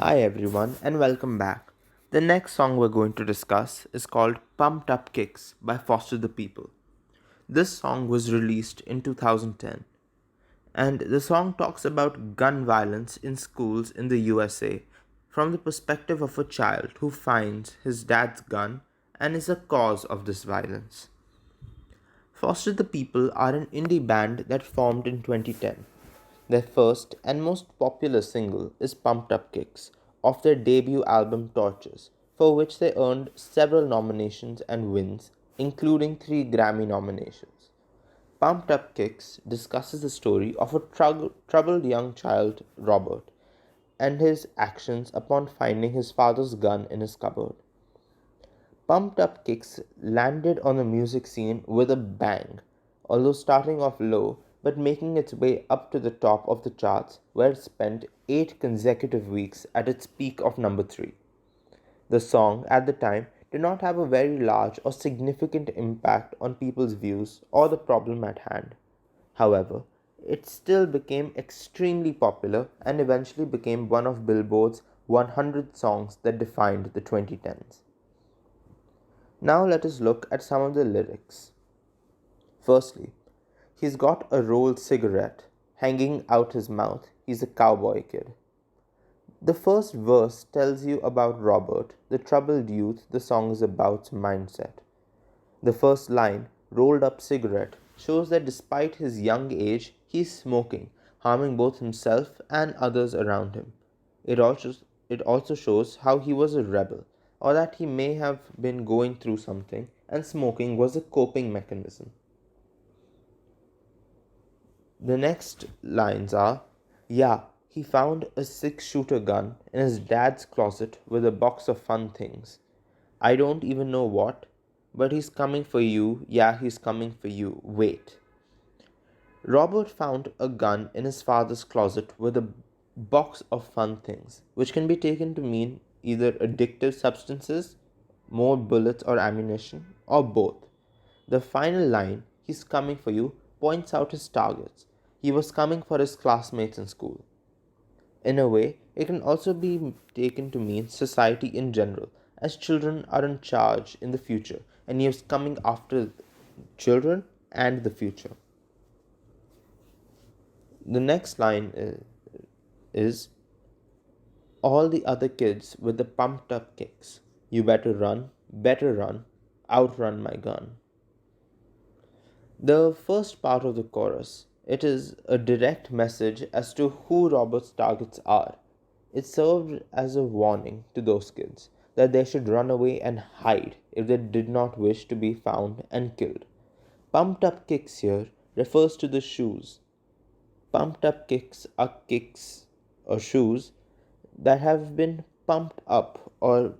Hi everyone and welcome back. The next song we're going to discuss is called Pumped Up Kicks by Foster the People. This song was released in 2010 and the song talks about gun violence in schools in the USA from the perspective of a child who finds his dad's gun and is a cause of this violence. Foster the People are an indie band that formed in 2010. Their first and most popular single is Pumped Up Kicks off their debut album Torches, for which they earned several nominations and wins, including 3 Grammy nominations. Pumped Up Kicks discusses the story of a troubled young child, Robert, and his actions upon finding his father's gun in his cupboard. Pumped Up Kicks landed on the music scene with a bang, although starting off low but making its way up to the top of the charts, where it spent 8 consecutive weeks at its peak of number 3. The song, at the time, did not have a very large or significant impact on people's views or the problem at hand. However, it still became extremely popular and eventually became one of Billboard's 100 songs that defined the 2010s. Now let us look at some of the lyrics. Firstly, he's got a rolled cigarette hanging out his mouth. He's a cowboy kid. The first verse tells you about Robert, the troubled youth the song is about's mindset. The first line, rolled up cigarette, shows that despite his young age, he's smoking, harming both himself and others around him. It also shows how he was a rebel, or that he may have been going through something and smoking was a coping mechanism. The next lines are, yeah, he found a 6 shooter gun in his dad's closet with a box of fun things. I don't even know what, but he's coming for you. Yeah, he's coming for you. Wait. Robert found a gun in his father's closet with a box of fun things, which can be taken to mean either addictive substances, more bullets or ammunition, or both. The final line, he's coming for you, points out his targets. He was coming for his classmates in school. In a way, it can also be taken to mean society in general, as children are in charge in the future, and he is coming after children and the future. The next line is all the other kids with the pumped up kicks. You better run, outrun my gun. The first part of the chorus, it is a direct message as to who Robert's targets are. It served as a warning to those kids that they should run away and hide if they did not wish to be found and killed. Pumped up kicks here refers to the shoes. Pumped up kicks are kicks or shoes that have been pumped up or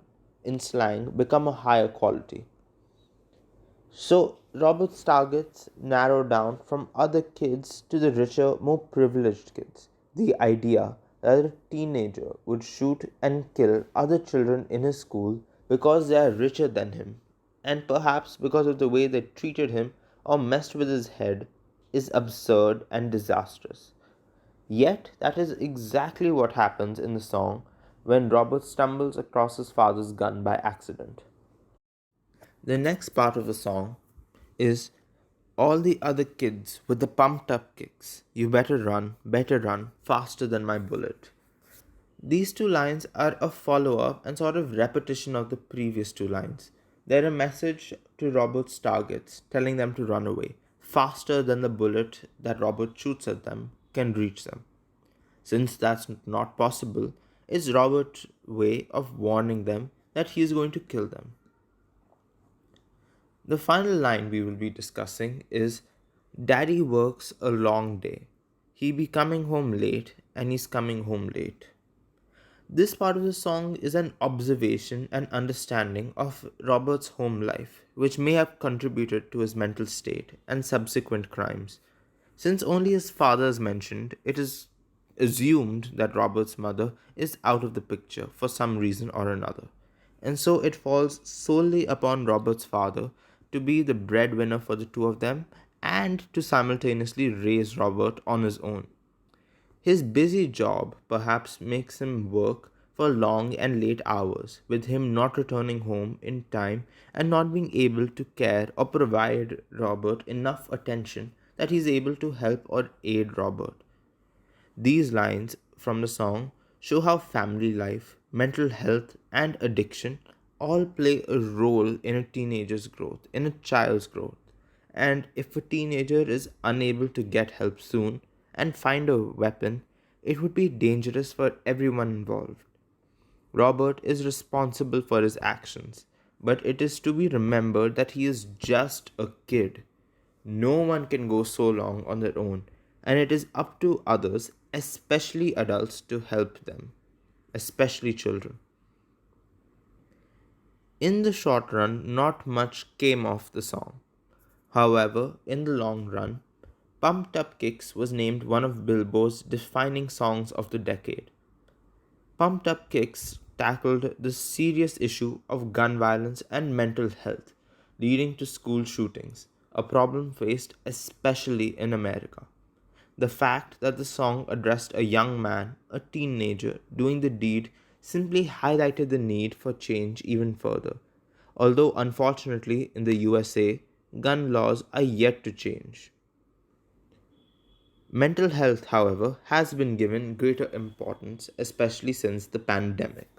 in slang become a higher quality. So Robert's targets narrow down from other kids to the richer, more privileged kids. The idea that a teenager would shoot and kill other children in his school because they are richer than him, and perhaps because of the way they treated him or messed with his head, is absurd and disastrous. Yet, that is exactly what happens in the song when Robert stumbles across his father's gun by accident. The next part of the song is all the other kids with the pumped up kicks. You better run, faster than my bullet. These two lines are a follow up and sort of repetition of the previous two lines. They're a message to Robert's targets, telling them to run away, faster than the bullet that Robert shoots at them can reach them. Since that's not possible, it's Robert's way of warning them that he is going to kill them. The final line we will be discussing is Daddy works a long day. He be coming home late and he's coming home late. This part of the song is an observation and understanding of Robert's home life, which may have contributed to his mental state and subsequent crimes. Since only his father is mentioned, it is assumed that Robert's mother is out of the picture for some reason or another. And so it falls solely upon Robert's father to be the breadwinner for the two of them and to simultaneously raise Robert on his own. His busy job perhaps makes him work for long and late hours, with him not returning home in time and not being able to care or provide Robert enough attention that he's able to help or aid Robert. These lines from the song show how family life, mental health, and addiction all play a role in a teenager's growth, in a child's growth. And if a teenager is unable to get help soon and find a weapon, it would be dangerous for everyone involved. Robert is responsible for his actions, but it is to be remembered that he is just a kid. No one can go so long on their own, and it is up to others, especially adults, to help them, especially children. In the short run, not much came of the song. However, in the long run, Pumped Up Kicks was named one of Billboard's defining songs of the decade. Pumped Up Kicks tackled the serious issue of gun violence and mental health, leading to school shootings, a problem faced especially in America. The fact that the song addressed a young man, a teenager, doing the deed simply highlighted the need for change even further. Although, unfortunately, in the USA, gun laws are yet to change. Mental health, however, has been given greater importance, especially since the pandemic.